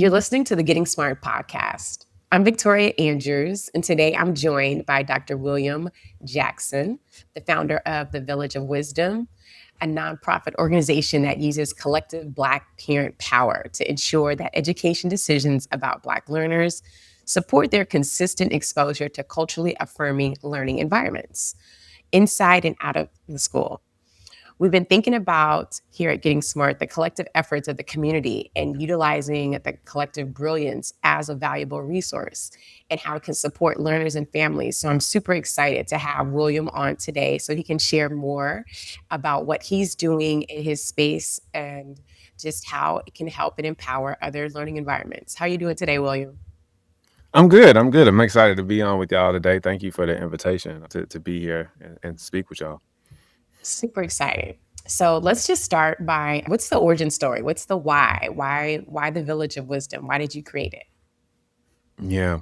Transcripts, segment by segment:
You're listening to the Getting Smart podcast. I'm Victoria Andrews, and today I'm joined by Dr. William Jackson, the founder of the Village of Wisdom, a nonprofit organization that uses collective Black parent power to ensure that education decisions about Black learners support their consistent exposure to culturally affirming learning environments inside and out of the school. We've been thinking about here at Getting Smart the collective efforts of the community and utilizing the collective brilliance as a valuable resource and how it can support learners and families. So I'm super excited to have William on today so he can share more about what he's doing in his space and just how it can help and empower other learning environments. How are you doing today, William? I'm good. I'm good. I'm excited to be on with y'all today. Thank you for the invitation to be here and speak with y'all. Super excited. So let's just start by what's the origin story? What's the why? Why the Village of Wisdom? Why did you create it? Yeah.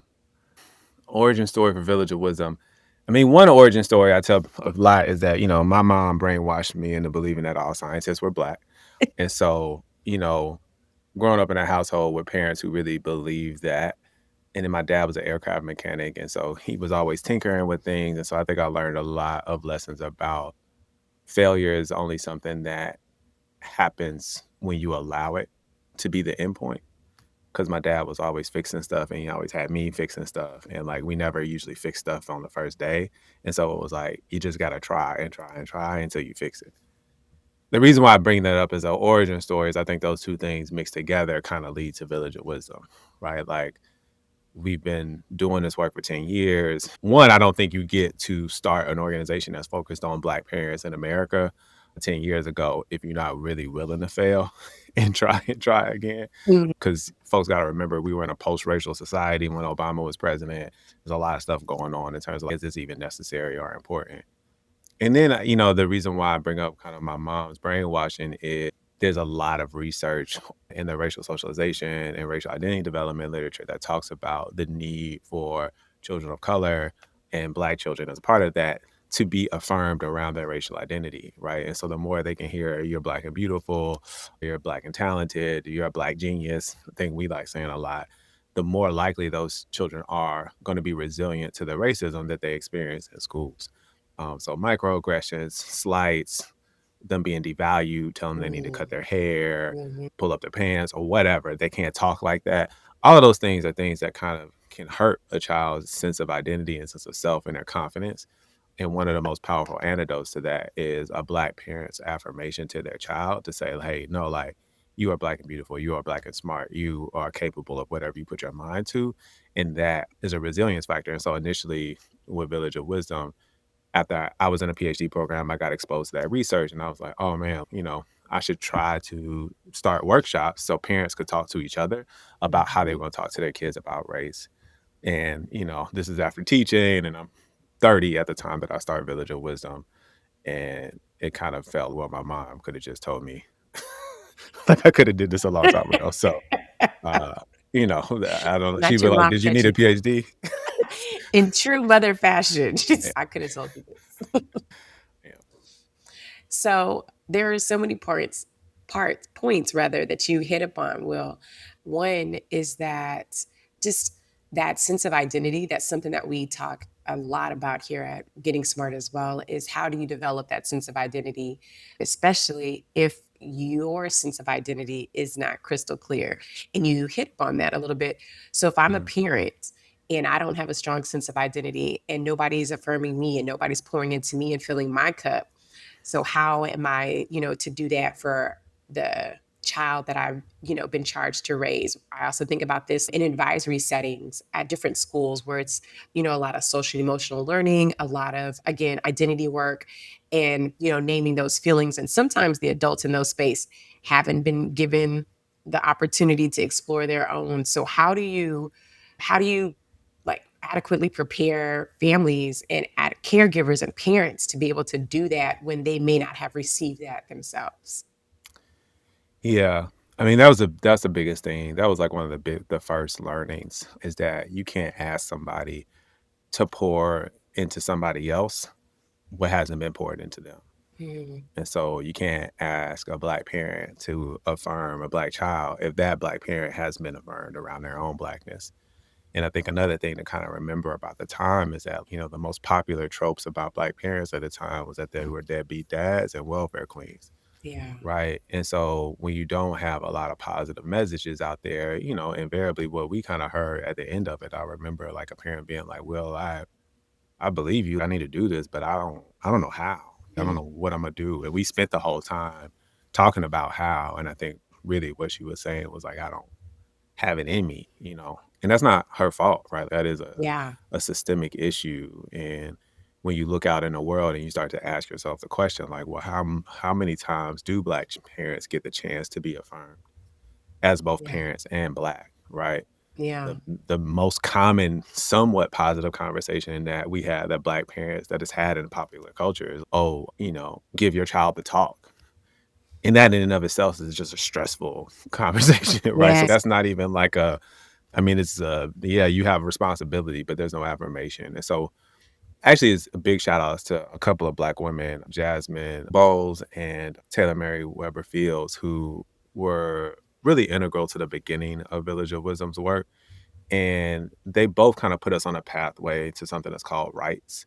Origin story for Village of Wisdom. I mean, one origin story I tell a lot is that, my mom brainwashed me into believing that all scientists were Black. And so, growing up in a household with parents who really believed that, and then my dad was an aircraft mechanic. And so he was always tinkering with things. And so I think I learned a lot of lessons about failure is only something that happens when you allow it to be the endpoint. Because my dad was always fixing stuff and he always had me fixing stuff. And like we never usually fix stuff on the first day. And so it was like, you just got to try and try and try until you fix it. The reason why I bring that up as an origin story is I think those two things mixed together kind of lead to Village of Wisdom, right? Like we've been doing this work for 10 years. One, I don't think you get to start an organization that's focused on Black parents in America 10 years ago if you're not really willing to fail and try again. Mm. Because folks got to remember we were in a post-racial society when Obama was president. There's a lot of stuff going on in terms of, is this even necessary or important? And then, the reason why I bring up kind of my mom's brainwashing is there's a lot of research in the racial socialization and racial identity development literature that talks about the need for children of color and Black children as a part of that to be affirmed around their racial identity, right? And so the more they can hear you're Black and beautiful, you're Black and talented, you're a Black genius, a thing we like saying a lot, the more likely those children are going to be resilient to the racism that they experience in schools. So microaggressions, slights, them being devalued, telling them they need to cut their hair, pull up their pants, or whatever. They can't talk like that. All of those things are things that kind of can hurt a child's sense of identity and sense of self and their confidence. And one of the most powerful antidotes to that is a Black parent's affirmation to their child to say, hey, no, like, you are Black and beautiful. You are Black and smart. You are capable of whatever you put your mind to. And that is a resilience factor. And so initially with Village of Wisdom, after I was in a PhD program, I got exposed to that research and I was like, oh man, I should try to start workshops so parents could talk to each other about how they were going to talk to their kids about race. And, this is after teaching and I'm 30 at the time that I started Village of Wisdom. And it kind of felt, well, my mom could have just told me like I could have did this a long time ago. So, I don't know. She'd Not be your like, mom did you need a catching PhD? in true mother fashion. I could have told you this. Yeah. So there are so many points rather that you hit upon, Will. One is that just that sense of identity, that's something that we talk a lot about here at Getting Smart as well, is how do you develop that sense of identity, especially if your sense of identity is not crystal clear. And you hit upon that a little bit. So if I'm a Mhm. parent and I don't have a strong sense of identity and nobody's affirming me and nobody's pouring into me and filling my cup, so how am I, to do that for the child that I've, been charged to raise? I also think about this in advisory settings at different schools where it's, a lot of social emotional learning, a lot of, again, identity work and, naming those feelings. And sometimes the adults in those space haven't been given the opportunity to explore their own. So how do you like adequately prepare families and caregivers and parents to be able to do that when they may not have received that themselves? Yeah. I mean, that's the biggest thing. That was like one of the first learnings is that you can't ask somebody to pour into somebody else what hasn't been poured into them. Mm. And so you can't ask a Black parent to affirm a Black child if that Black parent has been affirmed around their own Blackness. And I think another thing to kind of remember about the time is that, the most popular tropes about Black parents at the time was that they were deadbeat dads and welfare queens. Yeah. Right. And so when you don't have a lot of positive messages out there, invariably what we kind of heard at the end of it, I remember like a parent being like, well, I believe you. I need to do this, but I don't know how. I don't Mm. know what I'm gonna do. And we spent the whole time talking about how. And I think really what she was saying was like, I don't have it in me. And that's not her fault, right? That is Yeah. a systemic issue. And when you look out in the world and you start to ask yourself the question, like, well, how many times do Black parents get the chance to be affirmed as both Yeah. parents and Black, right? Yeah. The most common, somewhat positive conversation that we have that Black parents that is had in popular culture is, oh, give your child the talk. And that in and of itself is just a stressful conversation, right? So Yes. that's not even like I mean, it's yeah, you have responsibility, but there's no affirmation. And so actually it's a big shout outs to a couple of Black women, Jasmine Bowles and Taylor Mary Weber Fields, who were really integral to the beginning of Village of Wisdom's work. And they both kind of put us on a pathway to something that's called rights,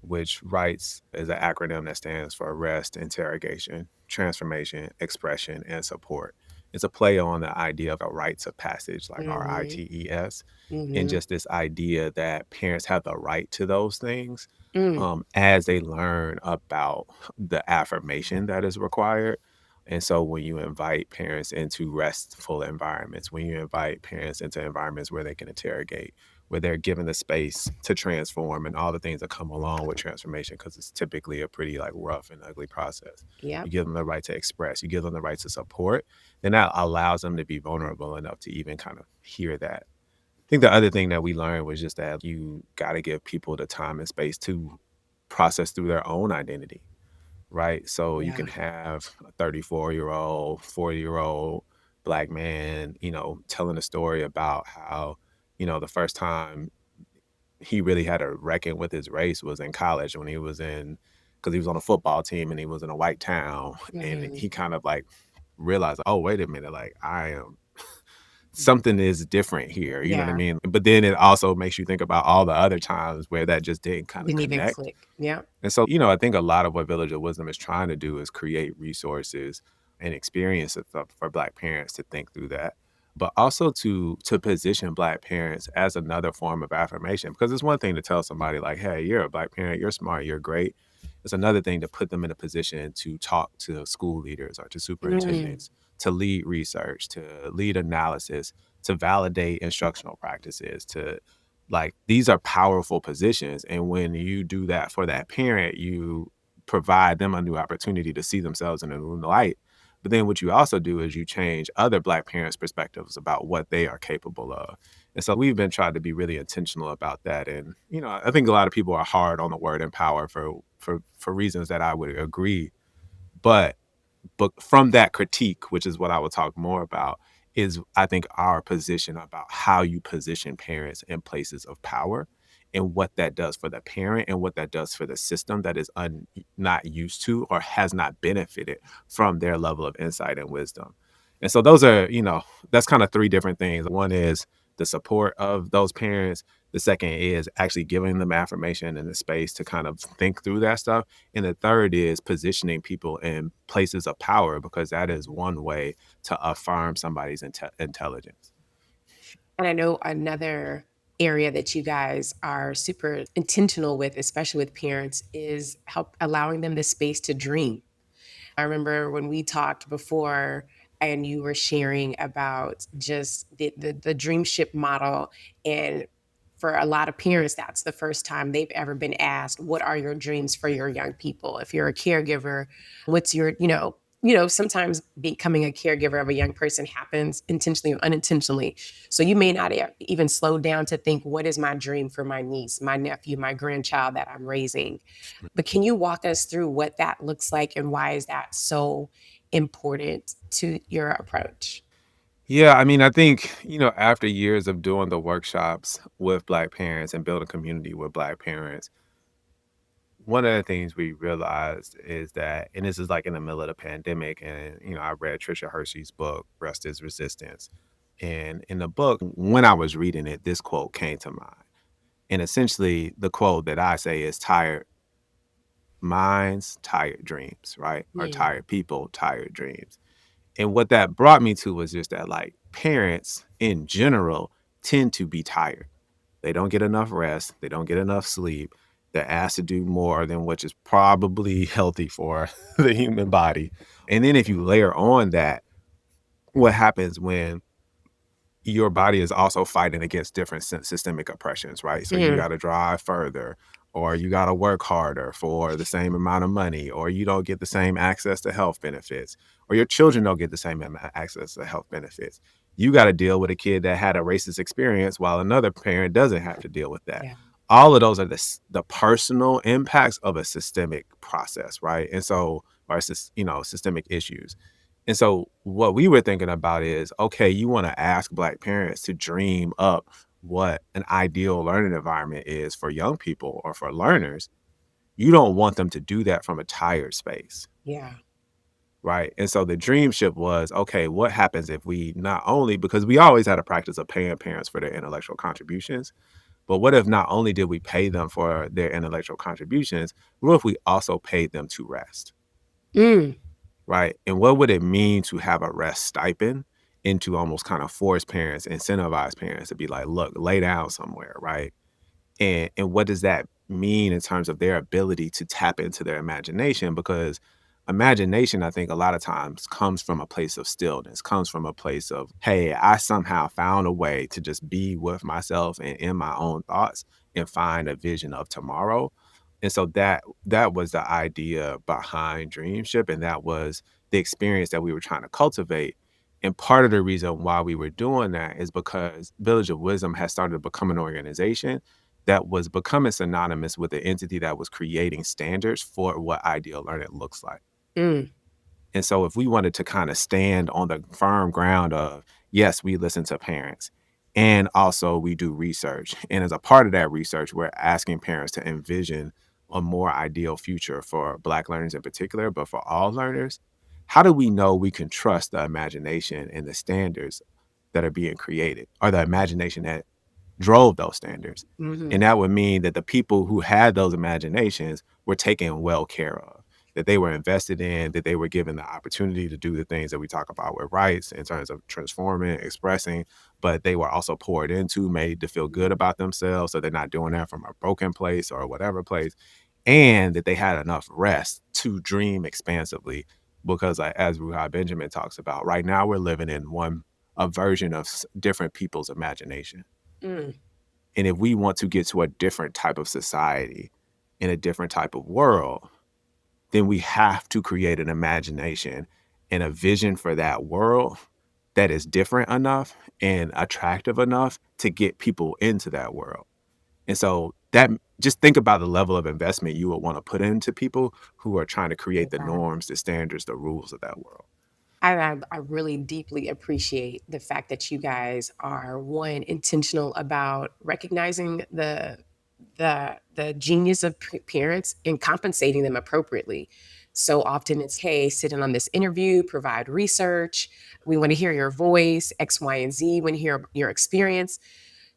which rights is an acronym that stands for rest, interrogation, transformation, expression, and support. It's a play on the idea of a rites of passage, like Mm-hmm. RITES, and Mm-hmm. just this idea that parents have the right to those things Mm. as they learn about the affirmation that is required. And so when you invite parents into restful environments, when you invite parents into environments where they can interrogate, where they're given the space to transform and all the things that come along with transformation, because it's typically a pretty like rough and ugly process. Yep. You give them the right to express, you give them the right to support, then that allows them to be vulnerable enough to even kind of hear that. I think the other thing that we learned was just that you got to give people the time and space to process through their own identity, right? So you Yeah. can have a 34-year-old, 40-year-old Black man, telling a story about how, the first time he really had to reckon with his race was in college when he was because he was on a football team and he was in a white town. And Mm-hmm. he kind of like realized, oh, wait a minute, like I am something is different here. You know what I Yeah. mean? But then it also makes you think about all the other times where that just didn't kind of Didn't even connect. click. Yep. And so, I think a lot of what Village of Wisdom is trying to do is create resources and experiences for Black parents to think through that, but also to position Black parents as another form of affirmation. Because it's one thing to tell somebody like, "Hey, you're a Black parent, you're smart, you're great." It's another thing to put them in a position to talk to school leaders or to Mm. superintendents, to lead research, to lead analysis, to validate instructional practices, to like these are powerful positions. And when you do that for that parent, you provide them a new opportunity to see themselves in a new light. But then what you also do is you change other Black parents' perspectives about what they are capable of. And so we've been trying to be really intentional about that. And, I think a lot of people are hard on the word empower for reasons that I would agree. But from that critique, which is what I will talk more about, is I think our position about how you position parents in places of power and what that does for the parent and what that does for the system that is not used to or has not benefited from their level of insight and wisdom. And so those are, that's kind of three different things. One is the support of those parents. The second is actually giving them affirmation and the space to kind of think through that stuff. And the third is positioning people in places of power, because that is one way to affirm somebody's intelligence. And I know another area that you guys are super intentional with, especially with parents, is help allowing them the space to dream. I remember when we talked before and you were sharing about just the dream ship model. And for a lot of parents, that's the first time they've ever been asked, what are your dreams for your young people? If you're a caregiver, what's your, sometimes becoming a caregiver of a young person happens intentionally or unintentionally. So you may not even slow down to think, what is my dream for my niece, my nephew, my grandchild that I'm raising? But can you walk us through what that looks like and why is that so important to your approach? Yeah, I mean, I think, after years of doing the workshops with Black parents and building community with Black parents, one of the things we realized is that, and this is like in the middle of the pandemic, and I read Trisha Hershey's book, Rest is Resistance. And in the book, when I was reading it, this quote came to mind. And essentially, the quote that I say is tired minds, tired dreams, right? Or Mm, tired people, tired dreams. And what that brought me to was just that, like, parents in general tend to be tired. They don't get enough rest. They don't get enough sleep. They're asked to do more than which is probably healthy for the human body. And then if you layer on that, what happens when your body is also fighting against different systemic oppressions, right? So you mm, got to drive further, or you got to work harder for the same amount of money, or you don't get the same access to health benefits, or your children don't get the same access to health benefits. You got to deal with a kid that had a racist experience while another parent doesn't have to deal with that. yeah. All of those are the personal impacts of a systemic process, right? And so, or systemic issues. And so what we were thinking about is, okay, you want to ask Black parents to dream up what an ideal learning environment is for young people or for learners. You don't want them to do that from a tired space, Yeah. right? And so the dream shift was, okay, what happens if we not only, because we always had a practice of paying parents for their intellectual contributions, but what if not only did we pay them for their intellectual contributions, what if we also paid them to rest? Mm, Right. And what would it mean to have a rest stipend and to almost kind of force parents, incentivize parents to be like, look, lay down somewhere, right? And what does that mean in terms of their ability to tap into their imagination? Because imagination, I think a lot of times comes from a place of stillness, comes from a place of, hey, I somehow found a way to just be with myself and in my own thoughts and find a vision of tomorrow. And so that was the idea behind Dreamship, and that was the experience that we were trying to cultivate. And part of the reason why we were doing that is because Village of Wisdom has started to become an organization that was becoming synonymous with the entity that was creating standards for what ideal learning looks like. mm, And so if we wanted to kind of stand on the firm ground of, yes, we listen to parents and also we do research. And as a part of that research, we're asking parents to envision a more ideal future for Black learners in particular, but for all learners. How do we know we can trust the imagination and the standards that are being created, or the imagination that drove those standards? mhm, And that would mean that the people who had those imaginations were taken well care of, that they were invested in, that they were given the opportunity to do the things that we talk about with rights in terms of transforming, expressing, but they were also poured into, made to feel good about themselves. So they're not doing that from a broken place or whatever place. And that they had enough rest to dream expansively. Because as Ruha Benjamin talks about, right now we're living in a version of different people's imagination. mm, And if we want to get to a different type of society in a different type of world, then we have to create an imagination and a vision for that world that is different enough and attractive enough to get people into that world. And so that, just think about the level of investment you would want to put into people who are trying to create the yeah. norms, the standards, the rules of that world. I really deeply appreciate the fact that you guys are one intentional about recognizing the genius of parents and compensating them appropriately. So often it's, hey, sit in on this interview, provide research. We want to hear your voice, X, Y, and Z. We want to hear your experience.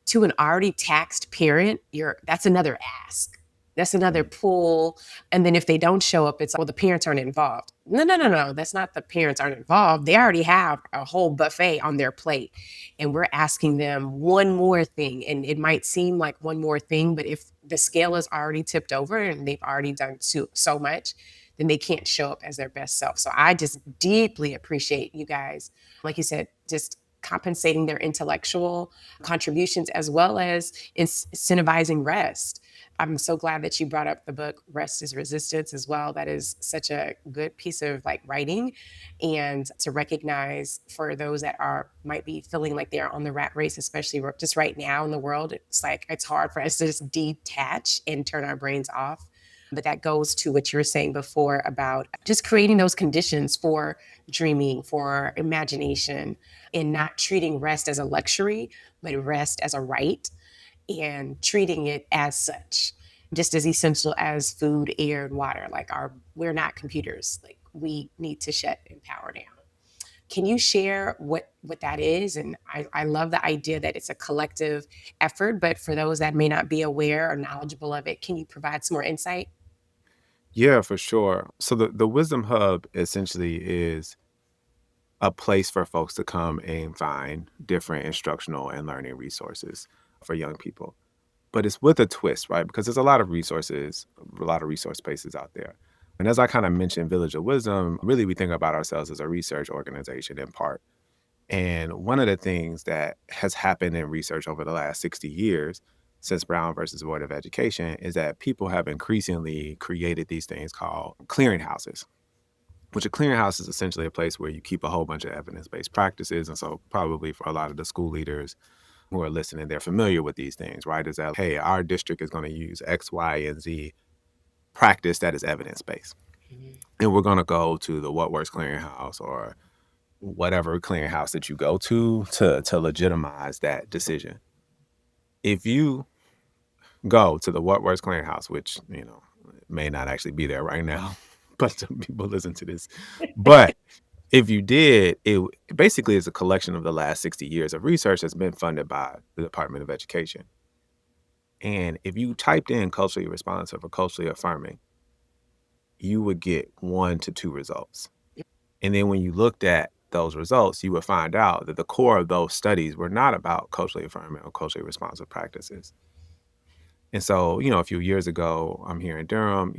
To an already taxed parent, that's another ask. That's another Mm, pull. And then if they don't show up, it's, well, the parents aren't involved. No, no, no, no. That's not the parents aren't involved. They already have a whole buffet on their plate. And we're asking them one more thing. And it might seem like one more thing, but if the scale is already tipped over and they've already done so much, then they can't show up as their best self. So I just deeply appreciate you guys, like you said, just compensating their intellectual contributions as well as incentivizing rest. I'm so glad that you brought up the book Rest is Resistance as well. That is such a good piece of like writing, and to recognize for those that are might be feeling like they're on the rat race, especially just right now in the world, it's like it's hard for us to just detach and turn our brains off. But that goes to what you were saying before about just creating those conditions for dreaming, for imagination, and not treating rest as a luxury, but rest as a right and treating it as such. just as essential as food, air, and water. Like we're not computers. Like we need to shut and power down. Can you share what that is? And I love the idea that it's a collective effort, but for those that may not be aware or knowledgeable of it, can you provide some more insight? Yeah, for sure. So the Wisdom Hub essentially is a place for folks to come and find different instructional and learning resources for young people. But it's with a twist, right? Because there's a lot of resources, a lot of resource spaces out there. And as I kind of mentioned, Village of Wisdom, really we think about ourselves as a research organization in part. And one of the things that has happened in research over the last 60 years since Brown versus Board of Education is that people have increasingly created these things called clearinghouses, which a clearinghouse is essentially a place where you keep a whole bunch of evidence-based practices. And so probably for a lot of the school leaders who are listening, they're familiar with these things, right? Is that, hey, our district is going to use X, Y, and Z practice that is evidence-based. Mhm. And we're going to go to the What Works Clearinghouse or whatever clearinghouse that you go to legitimize that decision. If you go to the What Works Clearinghouse, which, may not actually be there right now, but some people listen to this. But if you did, it basically is a collection of the last 60 years of research that's been funded by the Department of Education. And if you typed in culturally responsive or culturally affirming, you would get 1 to 2 results. And then when you looked at those results, you would find out that the core of those studies were not about culturally affirming or culturally responsive practices. And so, a few years ago, I'm here in Durham,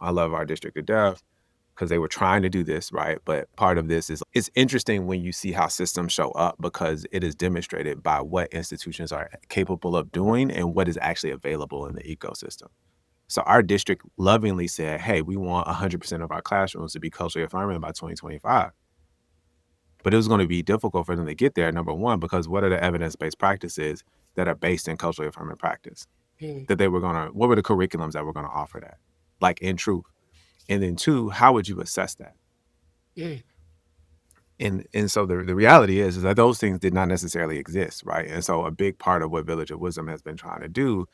I love our district to death because they were trying to do this, right? But part of this is it's interesting when you see how systems show up because it is demonstrated by what institutions are capable of doing and what is actually available in the ecosystem. So our district lovingly said, hey, we want 100% of our classrooms to be culturally affirming by 2025. But it was going to be difficult for them to get there, number one, because what are the evidence-based practices that are based in culturally affirming practice? Mm, What were the curriculums that were going to offer that? Like in truth. And then two, how would you assess that? mm, And so the reality is that those things did not necessarily exist, right? And so a big part of what Village of Wisdom has been trying to do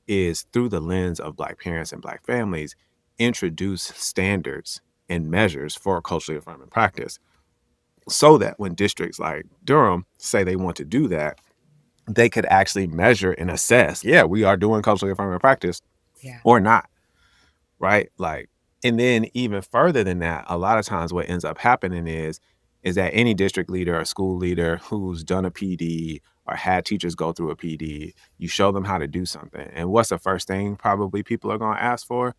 is through the lens of Black parents and Black families, introduce standards and measures for culturally affirming practice so that when districts like Durham say they want to do that, they could actually measure and assess, yeah, we are doing culturally affirming practice yeah. or not, right? Like, and then even further than that, a lot of times what ends up happening is that any district leader or school leader who's done a PD or had teachers go through a PD, you show them how to do something. And what's the first thing probably people are going to ask for?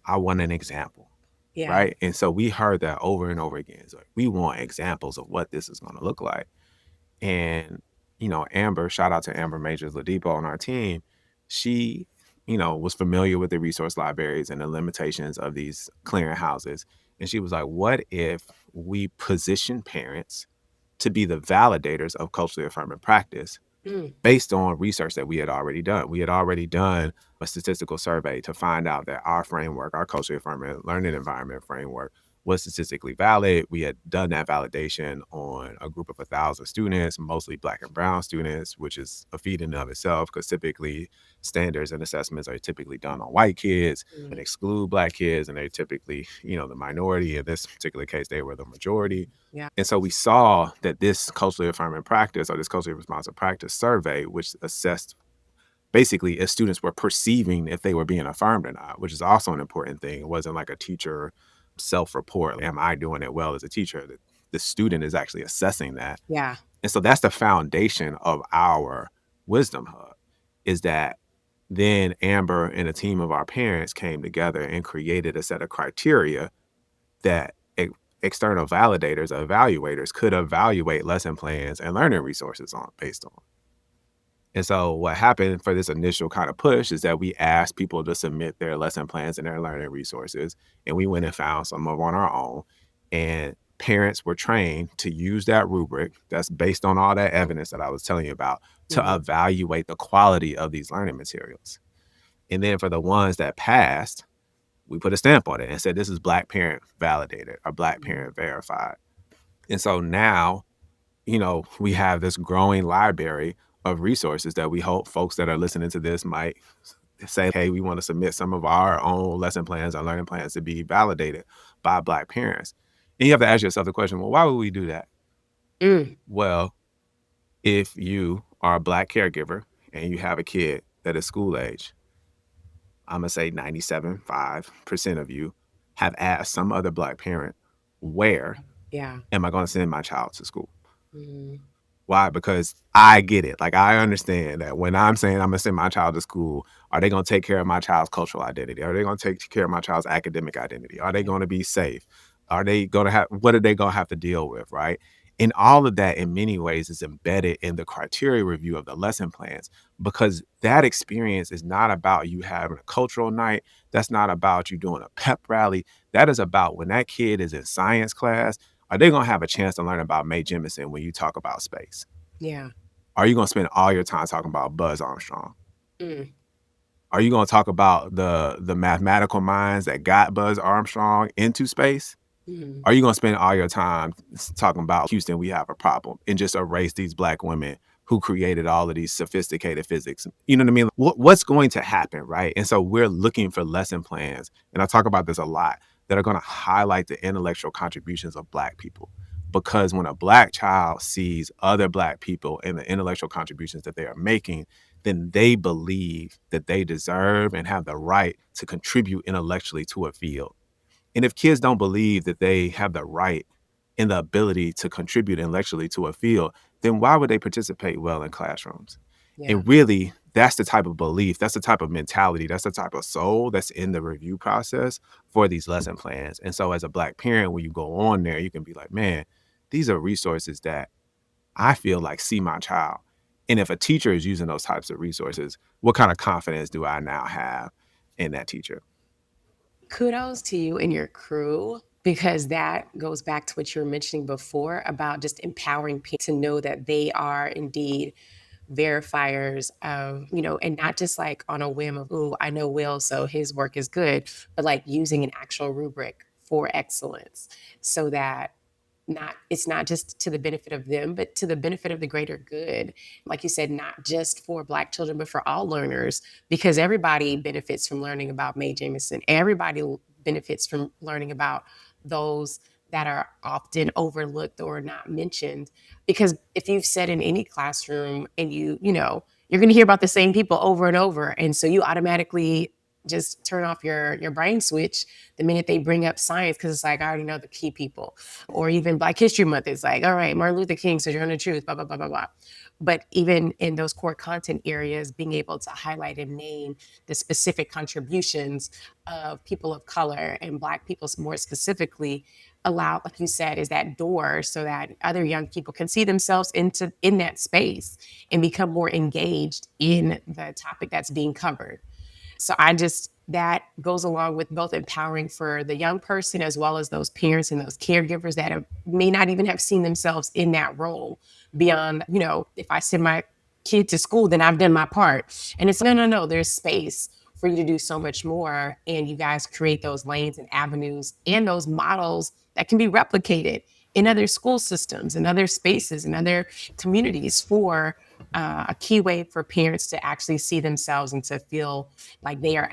I want an example, Yeah. right? And so we heard that over and over again. It's like, we want examples of what this is going to look like. And, Amber, shout out to Amber Majors Ladipo on our team. She, was familiar with the resource libraries and the limitations of these clearinghouses. And she was like, what if we position parents to be the validators of culturally affirming practice Mm, based on research that we had already done? We had already done a statistical survey to find out that our framework, our culturally affirming learning environment framework, was statistically valid. We had done that validation on a group of 1,000 students, mostly Black and Brown students, which is a feat in and of itself because typically standards and assessments are typically done on white kids and mm, exclude Black kids, and they're typically, the minority. In this particular case, they were the majority. yeah. And so we saw that this culturally affirming practice or this culturally responsive practice survey, which assessed basically if students were perceiving if they were being affirmed or not, which is also an important thing. It wasn't like a teacher self-report. Am I doing it well as a teacher? The student is actually assessing that. Yeah. And so that's the foundation of our Wisdom Hub, is that then Amber and a team of our parents came together and created a set of criteria that external validators or evaluators could evaluate lesson plans and learning resources on based on. And so what happened for this initial kind of push is that we asked people to submit their lesson plans and their learning resources. And we went and found some of on our own. And parents were trained to use that rubric that's based on all that evidence that I was telling you about to Mhm. evaluate the quality of these learning materials. And then for the ones that passed, we put a stamp on it and said, this is Black parent validated or Black Mhm. parent verified. And so now, we have this growing library of resources that we hope folks that are listening to this might say, hey, we want to submit some of our own lesson plans or learning plans to be validated by Black parents. And you have to ask yourself the question, well, why would we do that? Mm, Well, if you are a Black caregiver and you have a kid that is school age, I'm going to say 97.5% of you have asked some other Black parent, where yeah. am I going to send my child to school? Mm, Why? Because I get it. Like, I understand that when I'm saying I'm going to send my child to school, are they going to take care of my child's cultural identity? Are they going to take care of my child's academic identity? Are they yeah. going to be safe? Are they going to have, what are they going to have to deal with? Right. And all of that in many ways is embedded in the criteria review of the lesson plans, because that experience is not about you having a cultural night. That's not about you doing a pep rally. That is about when that kid is in science class, are they going to have a chance to learn about Mae Jemison when you talk about space? Yeah. Are you going to spend all your time talking about Buzz Armstrong? Mm, Are you going to talk about the mathematical minds that got Buzz Armstrong into space? mm, Are you going to spend all your time talking about Houston, we have a problem, and just erase these Black women who created all of these sophisticated physics? You know what I mean? What's going to happen, right? And so we're looking for lesson plans, and I talk about this a lot, that are going to highlight the intellectual contributions of Black people. Because when a Black child sees other Black people and the intellectual contributions that they are making, then they believe that they deserve and have the right to contribute intellectually to a field. And if kids don't believe that they have the right and the ability to contribute intellectually to a field, then why would they participate well in classrooms? yeah. And really, that's the type of belief, that's the type of mentality, that's the type of soul that's in the review process for these lesson plans. And so, as a Black parent, when you go on there, you can be like, man, these are resources that I feel like see my child. And if a teacher is using those types of resources, what kind of confidence do I now have in that teacher? Kudos to you and your crew, because that goes back to what you were mentioning before about just empowering parents to know that they are indeed verifiers of, and not just like on a whim of, oh, I know Will, so his work is good, but like using an actual rubric for excellence so that it's not just to the benefit of them, but to the benefit of the greater good. Like you said, not just for Black children, but for all learners, because everybody benefits from learning about Mae Jemison. Everybody benefits from learning about those that are often overlooked or not mentioned. Because if you've sat in any classroom and you're going to hear about the same people over and over, and so you automatically just turn off your brain switch the minute they bring up science, because it's like, I already know the key people. Or even Black History Month, it's like, all right, Martin Luther King says you're on the truth, blah, blah, blah, blah, blah. But even in those core content areas, being able to highlight and name the specific contributions of people of color and Black people more specifically, allow, like you said, is that door so that other young people can see themselves in that space and become more engaged in the topic that's being covered. So that goes along with both empowering for the young person as well as those parents and those caregivers that may not even have seen themselves in that role beyond, if I send my kid to school, then I've done my part. And it's no, no, no, there's space for you to do so much more. And you guys create those lanes and avenues and those models that can be replicated in other school systems and other spaces and other communities for a key way for parents to actually see themselves and to feel like they are,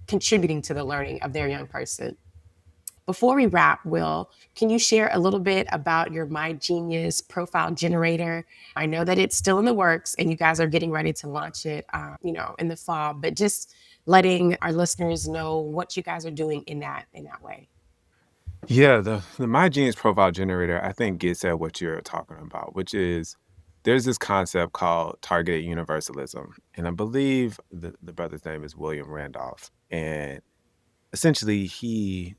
contributing to the learning of their young person. Before we wrap, Will, can you share a little bit about your My Genius profile generator? I know that it's still in the works and you guys are getting ready to launch it, in the fall, but just letting our listeners know what you guys are doing in that way. Yeah, the My Genius profile generator, I think, gets at what you're talking about, which is there's this concept called targeted universalism. And I believe the brother's name is William Randolph. And essentially, he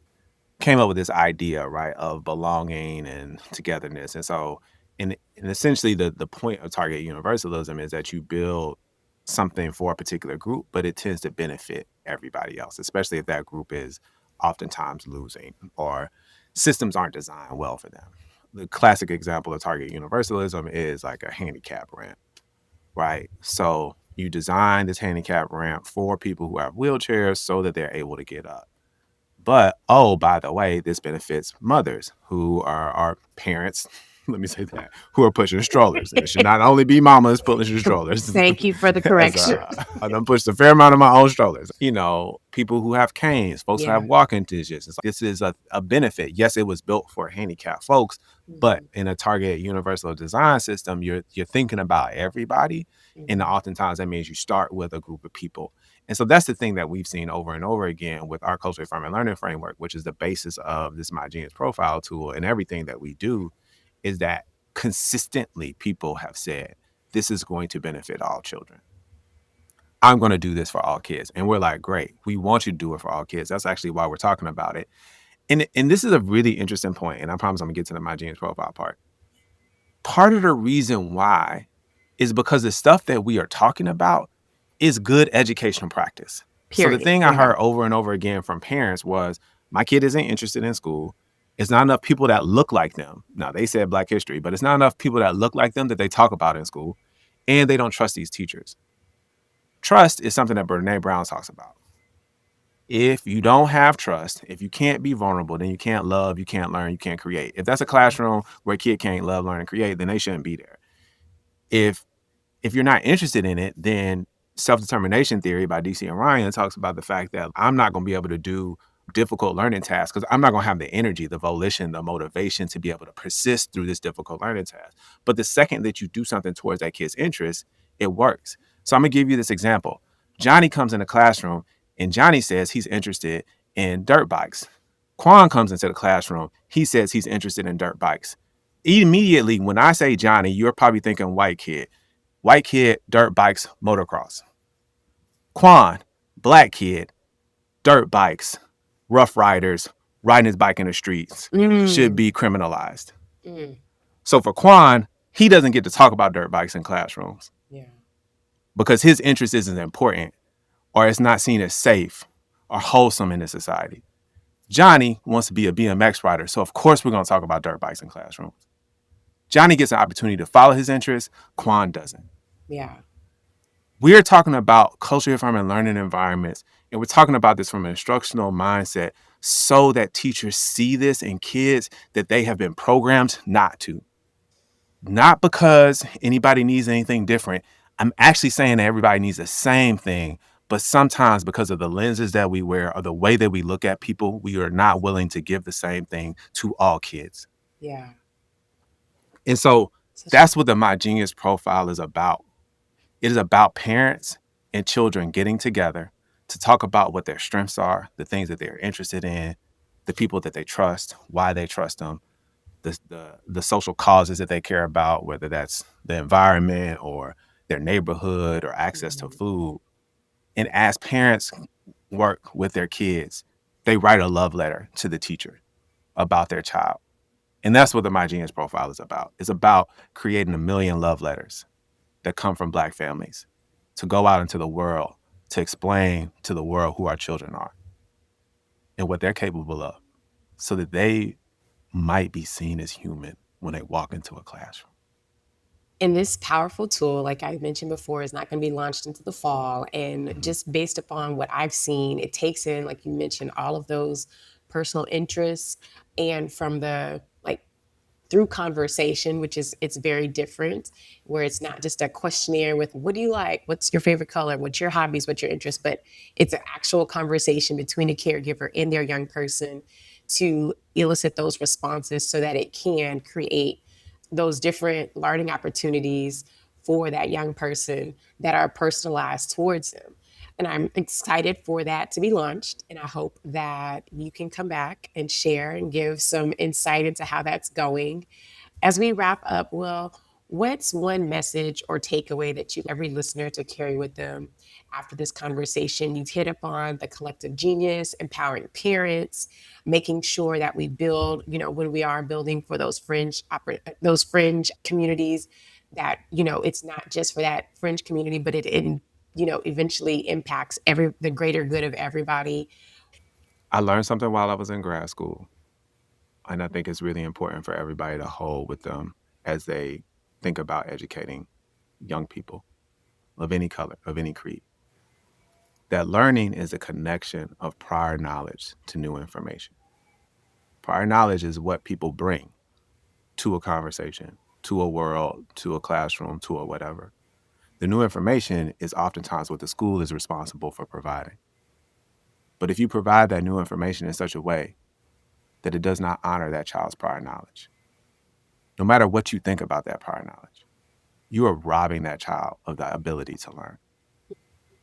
came up with this idea, right, of belonging and togetherness. And so, and essentially, the point of target universalism is that you build something for a particular group, but it tends to benefit everybody else, especially if that group is oftentimes losing or systems aren't designed well for them. The classic example of target universalism is like a handicap ramp, right? So you design this handicap ramp for people who have wheelchairs so that they're able to get up. But, oh, by the way, this benefits mothers who are parents let me say that, who are pushing strollers. And it should not only be mamas pushing strollers. Thank you for the As correction. I done pushed a fair amount of my own strollers. People who have canes, folks who Yeah. have walking digits. It's like, this is a benefit. Yes, it was built for handicapped folks, but in a targeted universal design system, you're thinking about everybody. And oftentimes that means you start with a group of people. And so that's the thing that we've seen over and over again with our culturally affirming learning framework, which is the basis of this My Genius Profile tool and everything that we do, is that consistently people have said, this is going to benefit all children. I'm going to do this for all kids. And we're like, great, we want you to do it for all kids. That's actually why we're talking about it. And this is a really interesting point, and I promise I'm going to get to the My Genius Profile part. Part of the reason why is because the stuff that we are talking about is good educational practice. So the Period. thing I Yeah. heard over and over again from parents was, my kid isn't interested in school. It's not enough people that look like them. Now, they said Black history, but it's not enough people that look like them that they talk about in school. And they don't trust these teachers. Trust is something that Brene Brown talks about. If you don't have trust, if you can't be vulnerable, then you can't love, you can't learn, you can't create. If that's a classroom where a kid can't love, learn, and create, then they shouldn't be there. If you're not interested in it, then self-determination theory by DC and Ryan talks about the fact that I'm not going to be able to do difficult learning tasks because I'm not going to have the energy, the volition, the motivation to be able to persist through this difficult learning task. But the second that you do something towards that kid's interest, it works. So I'm going to give you this example. Johnny comes in the classroom and Johnny says he's interested in dirt bikes. Quan comes into the classroom. He says he's interested in dirt bikes. Immediately, when I say Johnny, you're probably thinking white kid. White kid, dirt bikes, motocross. Quan, black kid, dirt bikes, rough riders, riding his bike in the streets, should be criminalized. So for Quan, he doesn't get to talk about dirt bikes in classrooms. Yeah. Because his interest isn't important, or it's not seen as safe or wholesome in this society. Johnny wants to be a BMX rider, so of course we're going to talk about dirt bikes in classrooms. Johnny gets an opportunity to follow his interests, Quan doesn't. Yeah. We are talking about culturally affirming learning environments, and we're talking about this from an instructional mindset so that teachers see this in kids that they have been programmed not to. Not because anybody needs anything different. I'm actually saying that everybody needs the same thing, but sometimes because of the lenses that we wear or the way that we look at people, we are not willing to give the same thing to all kids. Yeah. And so that's what the My Genius Profile is about. It is about parents and children getting together to talk about what their strengths are, the things that they're interested in, the people that they trust, why they trust them, the social causes that they care about, whether that's the environment or their neighborhood or access to food. And as parents work with their kids, they write a love letter to the teacher about their child. And that's what the My Genius Profile is about. It's about creating 1,000,000 love letters that come from Black families to go out into the world to explain to the world who our children are and what they're capable of so that they might be seen as human when they walk into a classroom. And this powerful tool, like I mentioned before, is not going to be launched into the fall. And just based upon what I've seen, it takes in, like you mentioned, all of those personal interests and from the like through conversation, which is it's very different, where it's not just a questionnaire with what do you like, what's your favorite color, what's your hobbies, what's your interests, but it's an actual conversation between a caregiver and their young person to elicit those responses so that it can create those different learning opportunities for that young person that are personalized towards them. And I'm excited for that to be launched. And I hope that you can come back and share and give some insight into how that's going. As we wrap up, Will, what's one message or takeaway that you every listener to carry with them after this conversation? You've hit upon the collective genius, empowering parents, making sure that we build, when we are building for those fringe communities, that it's not just for that fringe community, but it eventually impacts the greater good of everybody. I learned something while I was in grad school, and I think it's really important for everybody to hold with them as they think about educating young people of any color, of any creed. That learning is a connection of prior knowledge to new information. Prior knowledge is what people bring. to a conversation, to a world, to a classroom, to a whatever. The new information is oftentimes what the school is responsible for providing. But if you provide that new information in such a way that it does not honor that child's prior knowledge, no matter what you think about that prior knowledge, you are robbing that child of the ability to learn.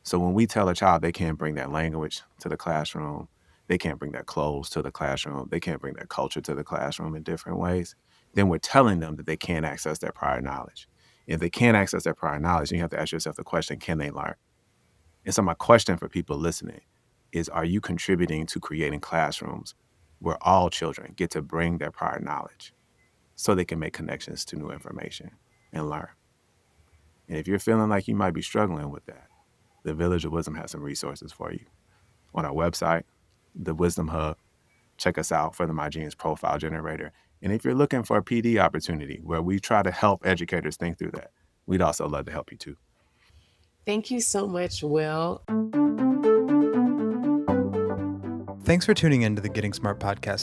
So when we tell a child they can't bring their language to the classroom, they can't bring their clothes to the classroom, they can't bring their culture to the classroom in different ways, then we're telling them that they can't access their prior knowledge. If they can't access their prior knowledge, then you have to ask yourself the question, can they learn? And so my question for people listening is, are you contributing to creating classrooms where all children get to bring their prior knowledge so they can make connections to new information and learn? And if you're feeling like you might be struggling with that, the Village of Wisdom has some resources for you. On our website, the Wisdom Hub, check us out for the My Genius Profile Generator. And if you're looking for a PD opportunity where we try to help educators think through that, we'd also love to help you too. Thank you so much, Will. Thanks for tuning in to the Getting Smart podcast.